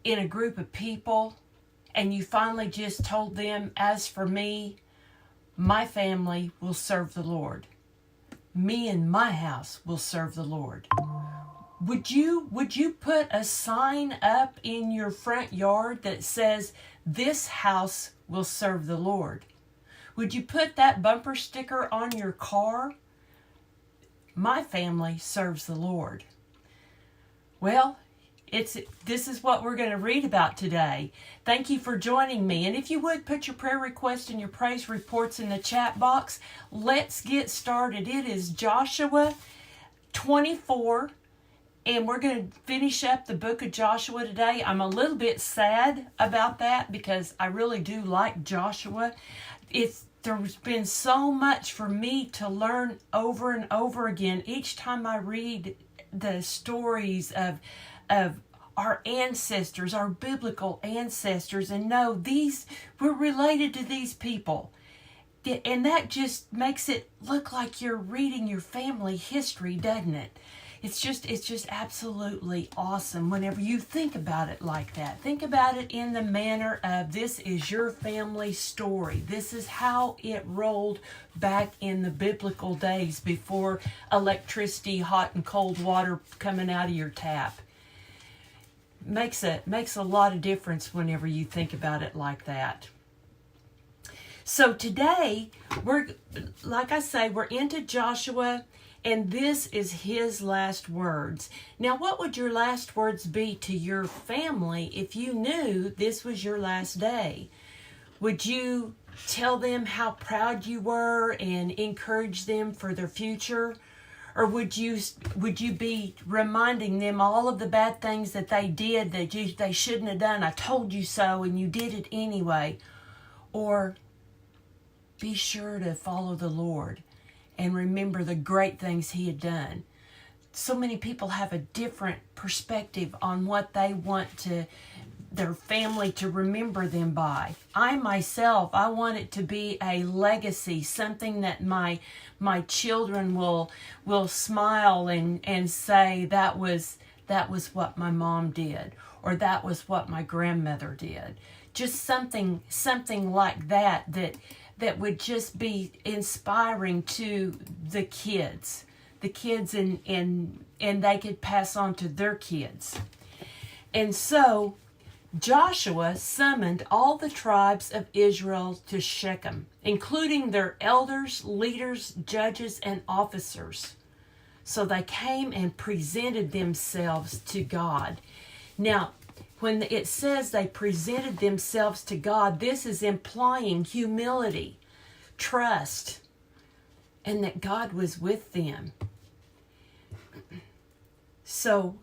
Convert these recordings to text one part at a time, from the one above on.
in a group of people and you finally just told them, as for me, my family will serve the Lord. Me and my house will serve the Lord. Would you put a sign up in your front yard that says, this house will serve the Lord? Would you put that bumper sticker on your car? My family serves the Lord. Well, this is what we're going to read about today. Thank you for joining me. And if you would, put your prayer requests and your praise reports in the chat box. Let's get started. It is Joshua 24. And we're going to finish up the book of Joshua today. I'm a little bit sad about that because I really do like Joshua. There's been so much for me to learn over and over again each time I read the stories of our ancestors, our biblical ancestors, and know we're related to these people. And that just makes it look like you're reading your family history, doesn't it? It's just absolutely awesome whenever you think about it like that. Think about it in the manner of, this is your family story. This is how it rolled back in the biblical days before electricity, hot and cold water coming out of your tap. Makes a lot of difference whenever you think about it like that. So today, like I say, we're into Joshua. And this is his last words. Now, what would your last words be to your family if you knew this was your last day? Would you tell them how proud you were and encourage them for their future? Or would you be reminding them all of the bad things that they did that they shouldn't have done? I told you so and you did it anyway. Or be sure to follow the Lord and remember the great things he had done. So many people have a different perspective on what they want their family to remember them by. I myself, I want it to be a legacy, something that my children will smile and say, that was what my mom did, or that was what my grandmother did. Just something like that would just be inspiring to the kids and they could pass on to their kids. And so Joshua summoned all the tribes of Israel to Shechem, including their elders, leaders, judges, and officers. So they came and presented themselves to God. Now, when it says they presented themselves to God, this is implying humility, trust, and that God was with them. So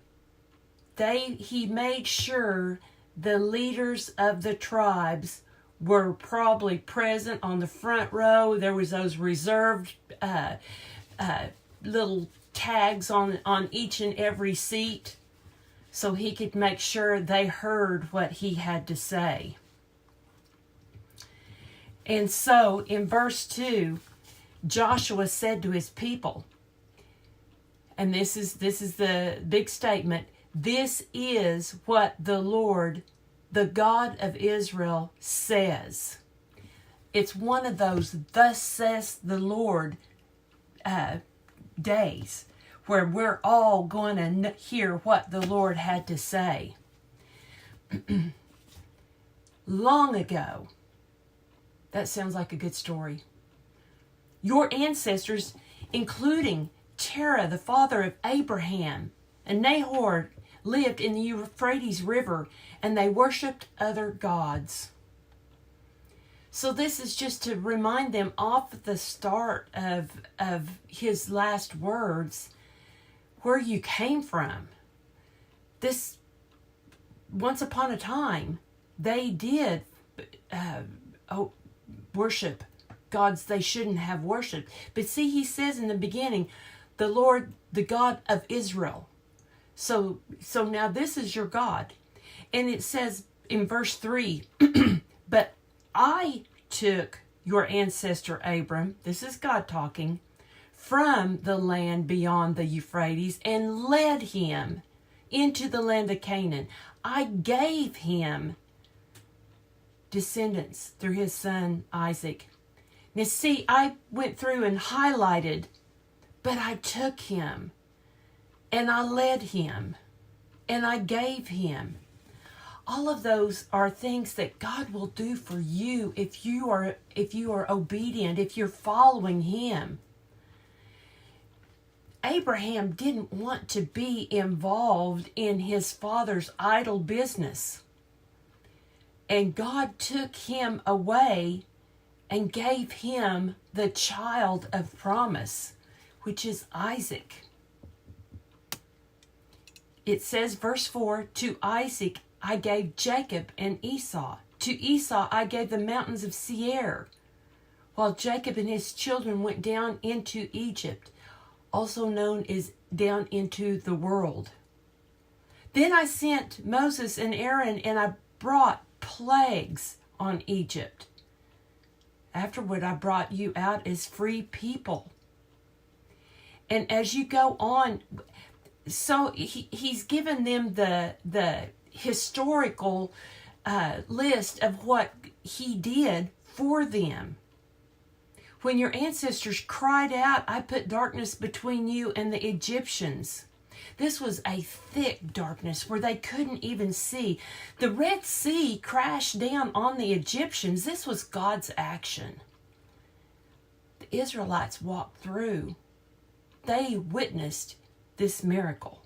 he made sure the leaders of the tribes were probably present on the front row. There was those reserved little tags on each and every seat, so he could make sure they heard what he had to say. And so in verse 2, Joshua said to his people, and this is the big statement, this is what the Lord, the God of Israel, says. It's one of those thus says the Lord days where we're all going to hear what the Lord had to say. Long ago, that sounds like a good story. Your ancestors, including Terah, the father of Abraham, and Nahor, lived in the Euphrates River, and they worshipped other gods. So this is just to remind them off the start of his last words where you came from. This, once upon a time, they did worship gods they shouldn't have worshipped. But see, he says in the beginning, the Lord, the God of Israel. So now this is your God. And it says in verse 3, but I took your ancestor Abram, this is God talking, from the land beyond the Euphrates and led him into the land of Canaan. I gave him descendants through his son Isaac. Now see, I went through and highlighted, but I took him and I led him and I gave him. All of those are things that God will do for you if you are obedient, if you're following him. Abraham didn't want to be involved in his father's idol business. And God took him away and gave him the child of promise, which is Isaac. It says, verse 4, to Isaac I gave Jacob and Esau. To Esau I gave the mountains of Seir, while Jacob and his children went down into Egypt, also known as down into the world. Then I sent Moses and Aaron, and I brought plagues on Egypt. Afterward, I brought you out as free people. And as you go on, so he's given them the historical list of what he did for them. When your ancestors cried out, I put darkness between you and the Egyptians. This was a thick darkness where they couldn't even see. The Red Sea crashed down on the Egyptians. This was God's action. The Israelites walked through. They witnessed this miracle.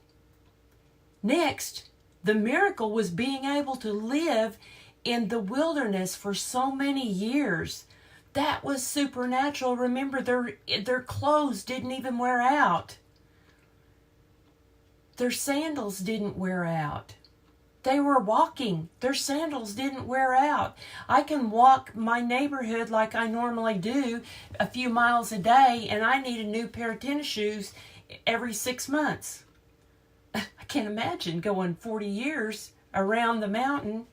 Next, the miracle was being able to live in the wilderness for so many years. That was supernatural. Remember, their clothes didn't even wear out. Their sandals didn't wear out. They were walking. Their sandals didn't wear out. I can walk my neighborhood like I normally do, a few miles a day, and I need a new pair of tennis shoes every 6 months. I can't imagine going 40 years around the mountain.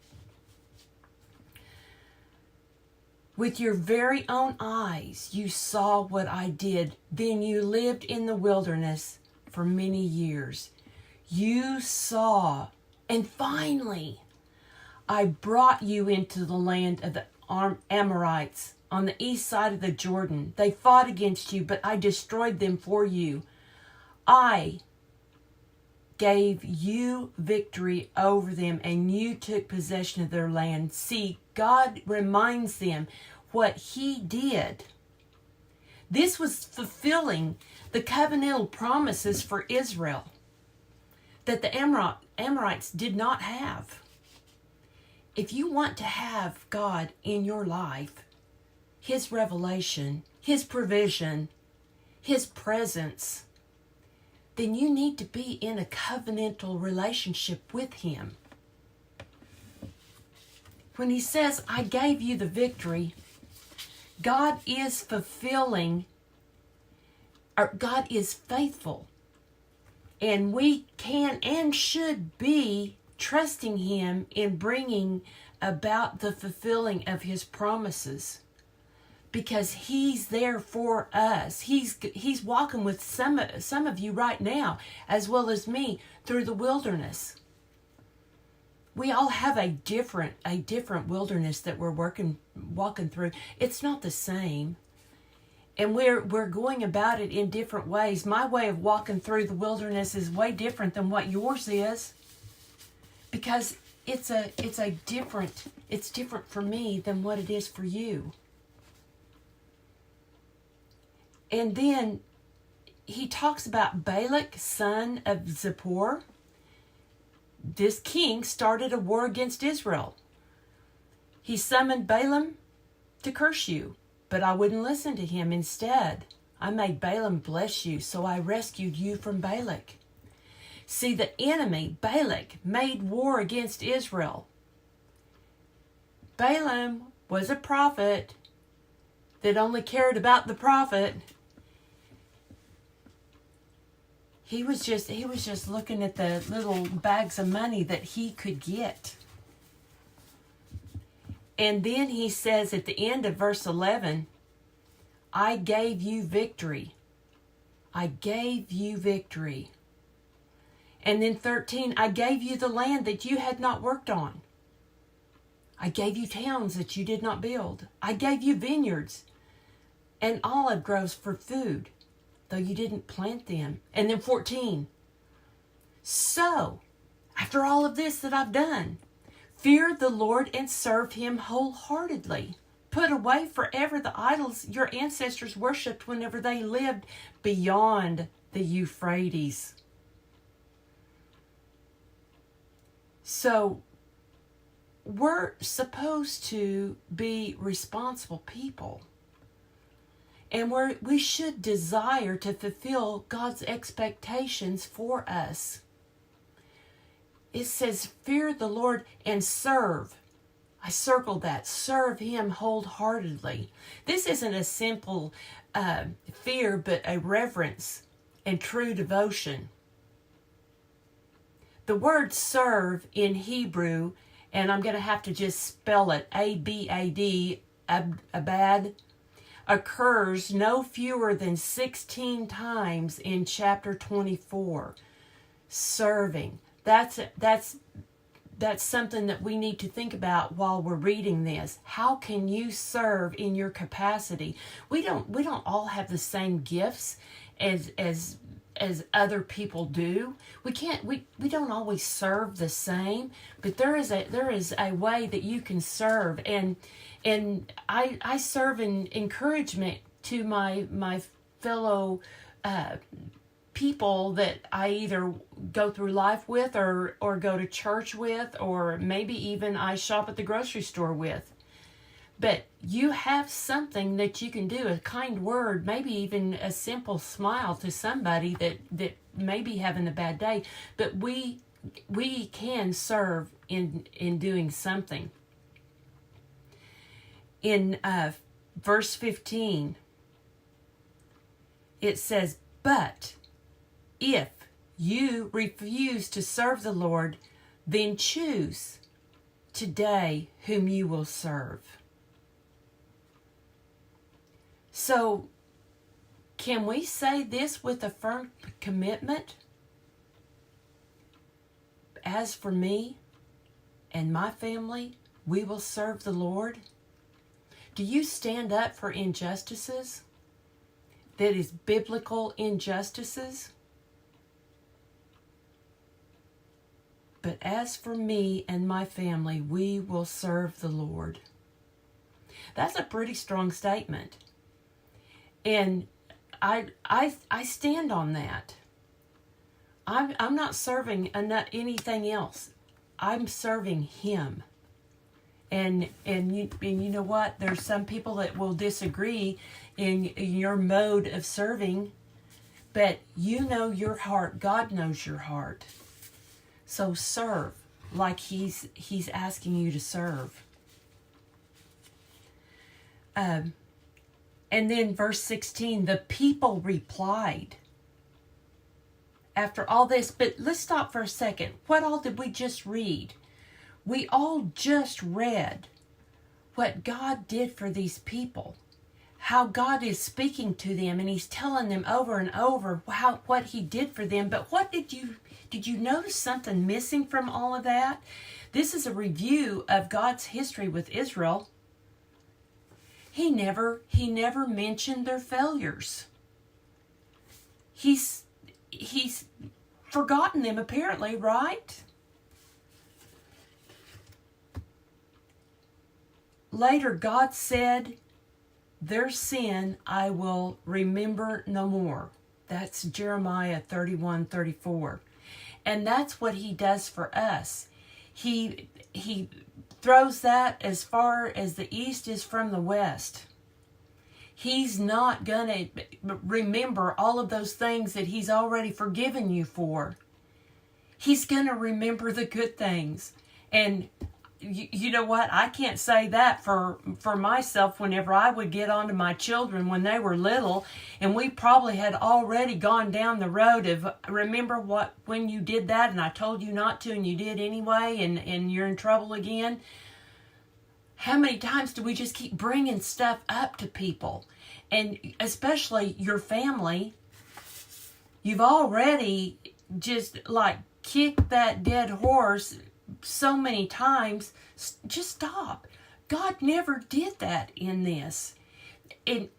With your very own eyes, you saw what I did. Then you lived in the wilderness for many years. You saw, and finally, I brought you into the land of the Amorites on the east side of the Jordan. They fought against you, but I destroyed them for you. I gave you victory over them, and you took possession of their land. See, God reminds them what he did. This was fulfilling the covenantal promises for Israel that the Amorites did not have. If you want to have God in your life, his revelation, his provision, his presence, then you need to be in a covenantal relationship with him. When he says, I gave you the victory, God is fulfilling, or God is faithful. And we can and should be trusting him in bringing about the fulfilling of his promises. Because he's there for us. He's walking with some of you right now, as well as me, through the wilderness. We all have a different wilderness that we're walking through. It's not the same. And we're going about it in different ways. My way of walking through the wilderness is way different than what yours is. Because it's different for me than what it is for you. And then he talks about Balak, son of Zippor. This king started a war against Israel. He summoned Balaam to curse you, but I wouldn't listen to him. Instead, I made Balaam bless you, so I rescued you from Balak. See, the enemy, Balak, made war against Israel. Balaam was a prophet that only cared about the prophet. He was just looking at the little bags of money that he could get. And then he says at the end of verse 11, I gave you victory. I gave you victory. And then 13, I gave you the land that you had not worked on. I gave you towns that you did not build. I gave you vineyards and olive groves for food, though you didn't plant them. And then 14, so, after all of this that I've done, fear the Lord and serve him wholeheartedly. Put away forever the idols your ancestors worshipped whenever they lived beyond the Euphrates. So, we're supposed to be responsible people. And we should desire to fulfill God's expectations for us. It says, fear the Lord and serve. I circled that. Serve him wholeheartedly. This isn't a simple fear, but a reverence and true devotion. The word serve in Hebrew, and I'm going to have to just spell it, A-B-A-D, abad, occurs no fewer than 16 times in chapter 24. Serving. That's something that we need to think about while we're reading this. How can you serve in your capacity? We don't all have the same gifts as other people do. We don't always serve the same, but there is a way that you can serve, and I serve in encouragement to my fellow people that I either go through life with or go to church with, or maybe even I shop at the grocery store with. But you have something that you can do, a kind word, maybe even a simple smile to somebody that may be having a bad day. But we can serve in doing something. In verse 15, it says, but if you refuse to serve the Lord, then choose today whom you will serve. So, can we say this with a firm commitment? As for me and my family, we will serve the Lord. Do you stand up for injustices? That is biblical injustices? But as for me and my family, we will serve the Lord. That's a pretty strong statement. And I stand on that. I'm not serving anything else. I'm serving him. And you know what? There's some people that will disagree in your mode of serving, but you know your heart. God knows your heart. So serve like he's asking you to serve. And then verse 16, the people replied. After all this, but let's stop for a second. What all did we just read? We all just read what God did for these people. How God is speaking to them, and he's telling them over and over what he did for them. But what did you notice something missing from all of that? This is a review of God's history with Israel. He never mentioned their failures. He's forgotten them, apparently, right? Later, God said, their sin I will remember no more. That's Jeremiah 31:34. And that's what he does for us. He throws that as far as the east is from the west. He's not going to remember all of those things that he's already forgiven you for. He's going to remember the good things. And you know what? I can't say that for myself whenever I would get onto my children when they were little, and we probably had already gone down the road of, remember when you did that and I told you not to and you did anyway and you're in trouble again? How many times do we just keep bringing stuff up to people? And especially your family, you've already just like kick that dead horse so many times. Just stop. God never did that in this. And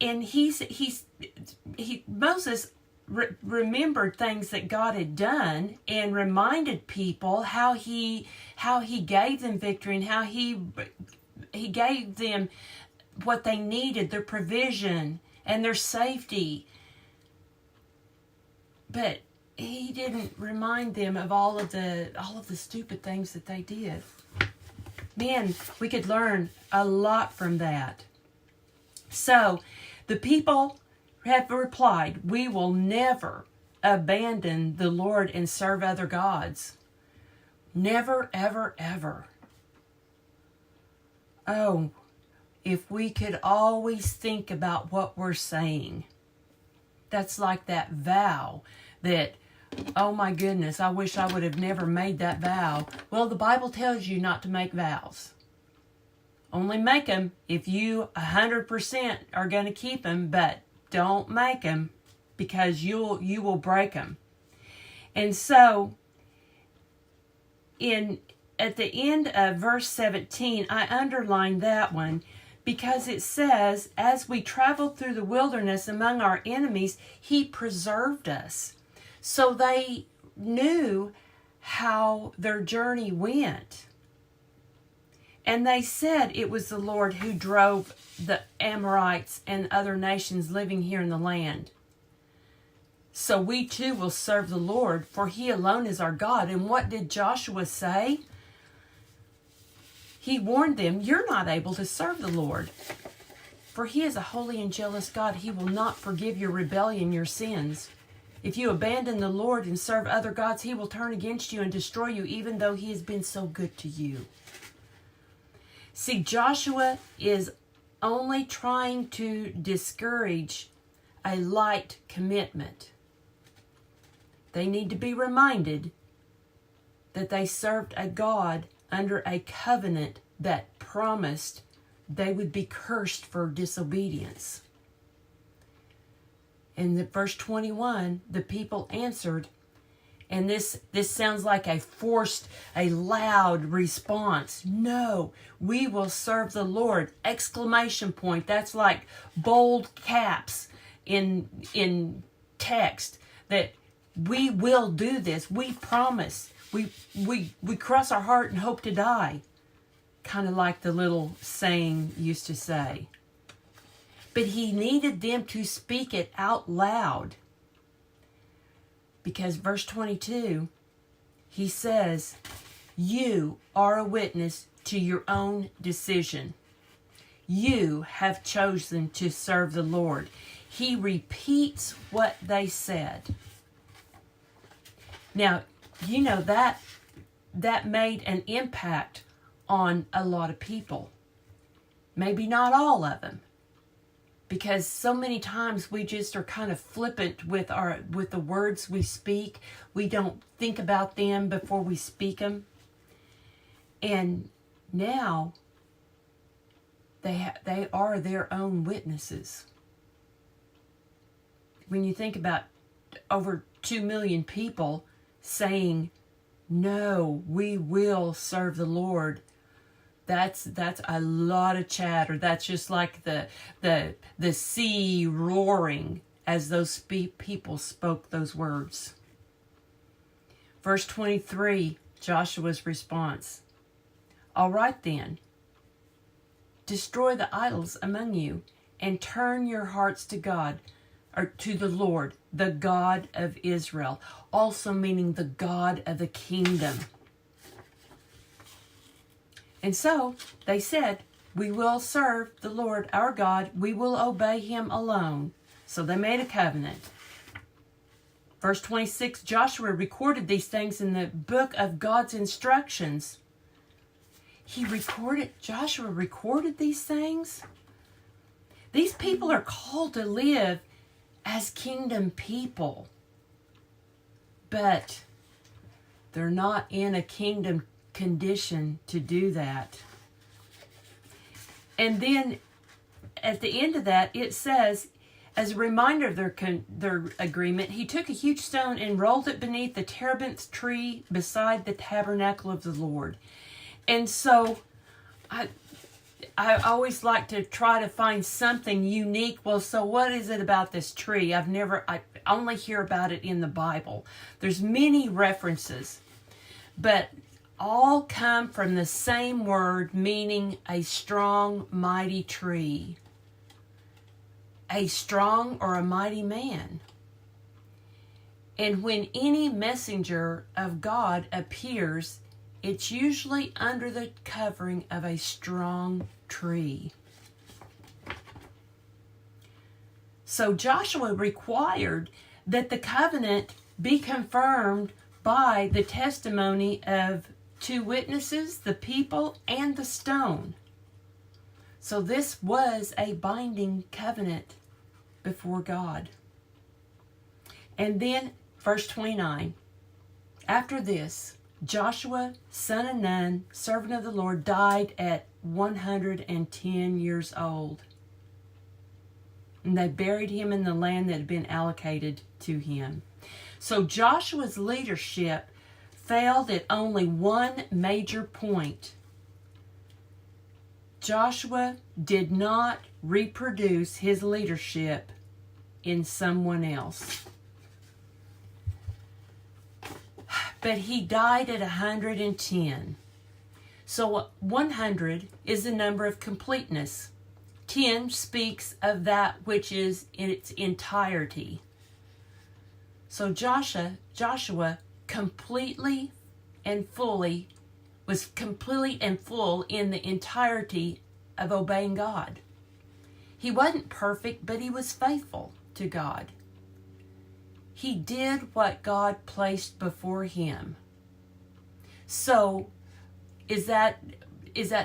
Moses remembered things that God had done and reminded people how he gave them victory and how he gave them what they needed, their provision and their safety. But he didn't remind them of all of the stupid things that they did. Man, we could learn a lot from that. So, the people have replied, "We will never abandon the Lord and serve other gods." Never, ever, ever. Oh, if we could always think about what we're saying. That's like that vow that, oh my goodness, I wish I would have never made that vow. Well, the Bible tells you not to make vows. Only make them if you 100% are going to keep them, but don't make them because you will break them. And so, at the end of verse 17, I underlined that one because it says, "As we traveled through the wilderness among our enemies, he preserved us." So they knew how their journey went. And they said it was the Lord who drove the Amorites and other nations living here in the land. So we too will serve the Lord, for he alone is our God. And what did Joshua say? He warned them, "You're not able to serve the Lord. For he is a holy and jealous God. He will not forgive your rebellion, your sins. If you abandon the Lord and serve other gods, he will turn against you and destroy you, even though he has been so good to you." See, Joshua is only trying to discourage a light commitment. They need to be reminded that they served a God under a covenant that promised they would be cursed for disobedience. In verse 21, the people answered, and this sounds like a loud response. "No, we will serve the Lord!" Exclamation point. That's like bold caps in text, that we will do this. We promise. We cross our heart and hope to die. Kind of like the little saying used to say. But he needed them to speak it out loud. Because verse 22, he says, "You are a witness to your own decision. You have chosen to serve the Lord." He repeats what they said. Now, you know that made an impact on a lot of people. Maybe not all of them. Because so many times we just are kind of flippant with the words we speak. We don't think about them before we speak them. And now they are their own witnesses. When you think about over 2 million people saying, "No, we will serve the Lord," That's a lot of chatter. That's just like the sea roaring as those people spoke those words. Verse 23, Joshua's response. "All right then, destroy the idols among you and turn your hearts to God," or to the Lord, the God of Israel, also meaning the God of the kingdom. And so they said, "We will serve the Lord our God. We will obey him alone." So they made a covenant. Verse 26, Joshua recorded these things in the book of God's instructions. Joshua recorded these things. These people are called to live as kingdom people. But they're not in a kingdom condition to do that. And then at the end of that, it says, As a reminder of their agreement, he took a huge stone and rolled it beneath the terebinth tree beside the tabernacle of the Lord. And so I always like to try to find something unique. Well, so what is it about this tree? I only hear about it in the Bible. There's many references, but all come from the same word, meaning a strong, mighty tree. A strong or a mighty man. And when any messenger of God appears, it's usually under the covering of a strong tree. So Joshua required that the covenant be confirmed by the testimony of 2 witnesses, the people, and the stone. So this was a binding covenant before God. And then, verse 29, after this, Joshua, son of Nun, servant of the Lord, died at 110 years old. And they buried him in the land that had been allocated to him. So Joshua's leadership failed at only one major point. Joshua did not reproduce his leadership in someone else. But he died at 110. So 100 is the number of completeness. 10 speaks of that which is in its entirety. So Joshua completely and fully was complete and full in the entirety of obeying God. He wasn't perfect, but he was faithful to God. He did what God placed before him. So, is that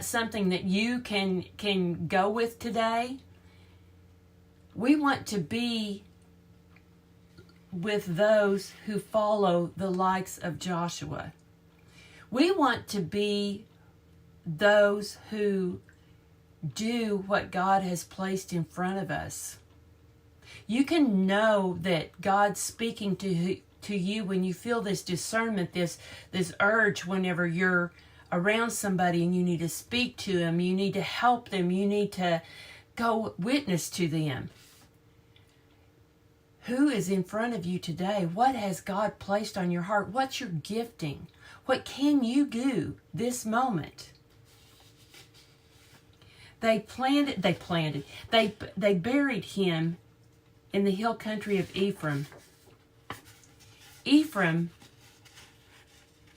something that you can go with today? We want to be with those who follow the likes of Joshua. We want to be those who do what God has placed in front of us. You can know that God's speaking to you when you feel this discernment, this urge whenever you're around somebody and you need to speak to them, you need to help them, you need to go witness to them. Who is in front of you today? What has God placed on your heart? What's your gifting? What can you do this moment? They buried him in the hill country of Ephraim. Ephraim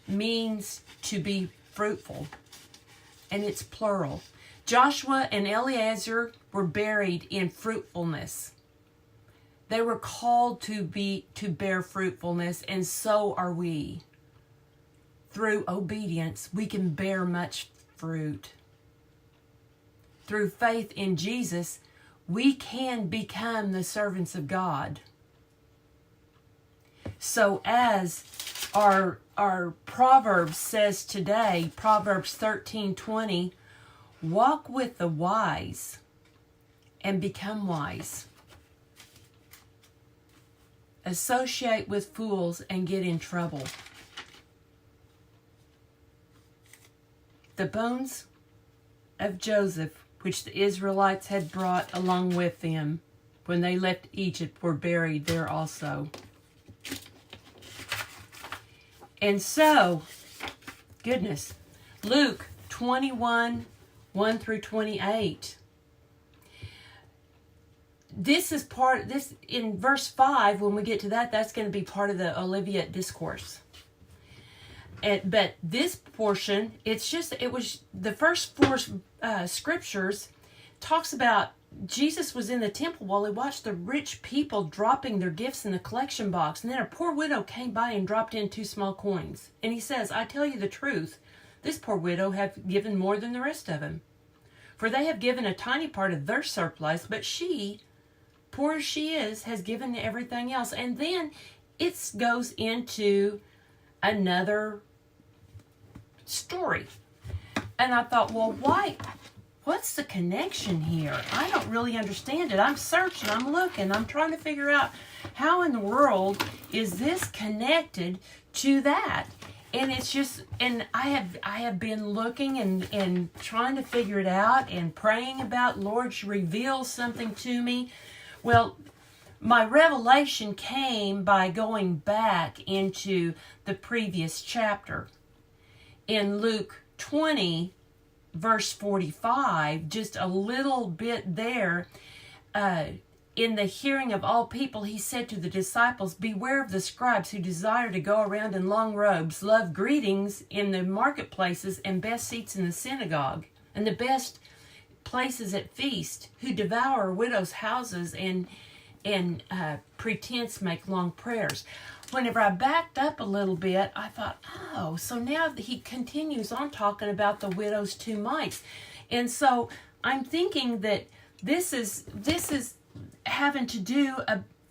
means to be fruitful, and it's plural. Joshua and Eleazar were buried in fruitfulness. They were called to bear fruitfulness, and so are we. Through obedience, we can bear much fruit. Through faith in Jesus, we can become the servants of God. So as our Proverbs says today, Proverbs 13:20, walk with the wise and become wise. Associate with fools and get in trouble. The bones of Joseph, which the Israelites had brought along with them when they left Egypt, were buried there also. And so, goodness, Luke 21:1-28. This in verse 5, when we get to that, that's going to be part of the Olivet Discourse. But this portion, it was the first 4 scriptures talks about Jesus was in the temple while he watched the rich people dropping their gifts in the collection box. And then a poor widow came by and dropped in 2 small coins. And he says, I tell you the truth, this poor widow have given more than the rest of them. For they have given a tiny part of their surplus, but she, poor as she is, has given everything else. And then it goes into another story. And I thought, well, why what's the connection here? I don't really understand it. I'm searching, I'm looking, I'm trying to figure out how in the world is this connected to that. And it's just, and I have been looking and trying to figure it out and praying about, Lord, reveal something to me. Well, my revelation came by going back into the previous chapter. In Luke 20, verse 45, just a little bit there, in the hearing of all people, he said to the disciples, beware of the scribes who desire to go around in long robes, love greetings in the marketplaces and best seats in the synagogue, and the best places at feast, who devour widows' houses and pretense make long prayers. Whenever I backed up a little bit, I thought, oh, so now he continues on talking about the widow's 2 mites. And so I'm thinking that this is having to do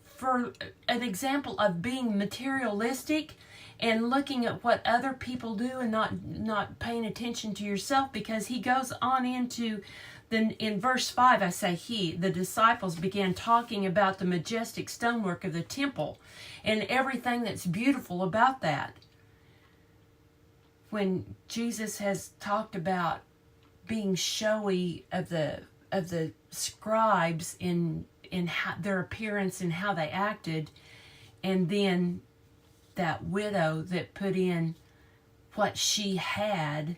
for an example of being materialistic and looking at what other people do and not paying attention to yourself, because he goes on into then in verse 5, I say the disciples began talking about the majestic stonework of the temple and everything that's beautiful about that. When Jesus has talked about being showy of the scribes in how, their appearance and how they acted, and then that widow that put in what she had,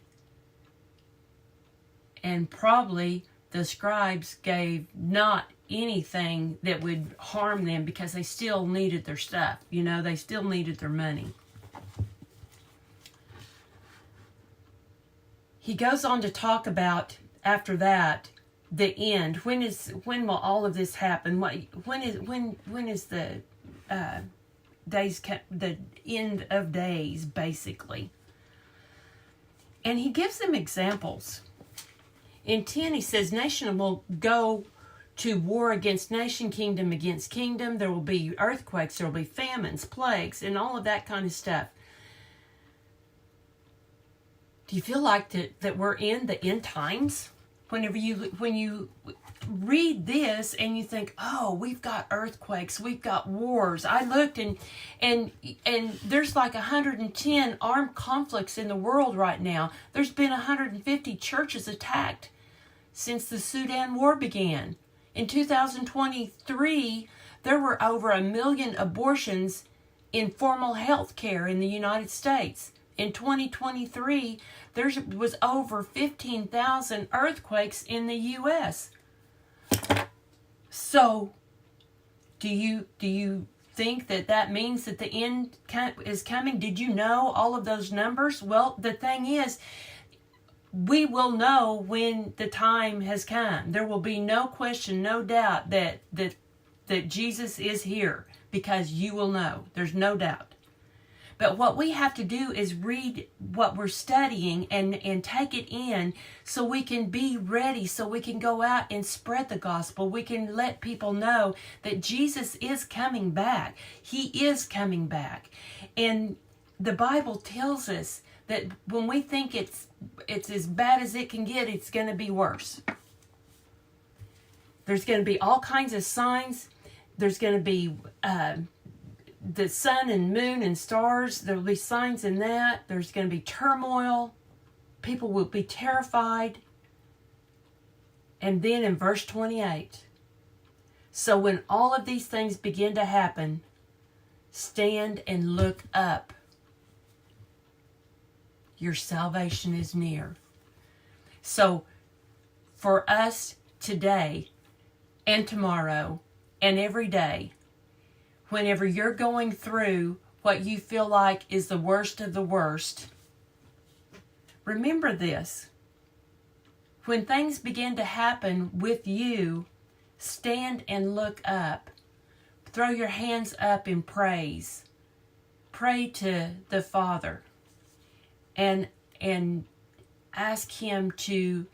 and probably the scribes gave not anything that would harm them because they still needed their stuff. You know, they still needed their money. He goes on to talk about, after that, the end. When will all of this happen? When is the days, the end of days, basically? And he gives them examples. In 10, he says, nation will go to war against nation, kingdom against kingdom. There will be earthquakes, there will be famines, plagues, and all of that kind of stuff. Do you feel like that we're in the end times? When you read this and you think, oh, we've got earthquakes, we've got wars. I looked and there's like 110 armed conflicts in the world right now. There's been 150 churches attacked since the Sudan war began. In 2023, there were over 1 million abortions in formal health care in the United States. In 2023, there was over 15,000 earthquakes in the U.S. So, do you think that means that the end is coming? Did you know all of those numbers? Well, the thing is, we will know when the time has come. There will be no question, no doubt that Jesus is here, because you will know. There's no doubt. But what we have to do is read what we're studying and take it in so we can be ready, so we can go out and spread the gospel. We can let people know that Jesus is coming back. He is coming back. And the Bible tells us that when we think it's as bad as it can get, it's going to be worse. There's going to be all kinds of signs. There's going to be the sun and moon and stars. There will be signs in that. There's going to be turmoil. People will be terrified. And then in verse 28, so when all of these things begin to happen, stand and look up. Your salvation is near. So for us today and tomorrow and every day, whenever you're going through what you feel like is the worst of the worst, remember this. When things begin to happen with you, stand and look up. Throw your hands up in praise. Pray to the Father and ask Him to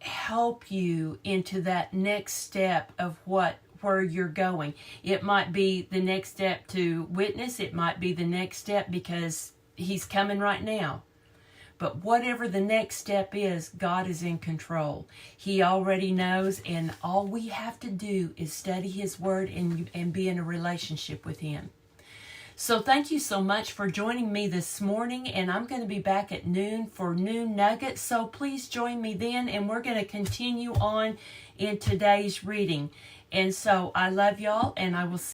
help you into that next step of where you're going. It might be the next step to witness. It might be the next step because He's coming right now. But whatever the next step is, God is in control. He already knows, and all we have to do is study His Word and be in a relationship with Him. So thank you so much for joining me this morning, and I'm going to be back at noon for Noon Nuggets. So please join me then, and we're going to continue on in today's reading. And so I love y'all, and I will see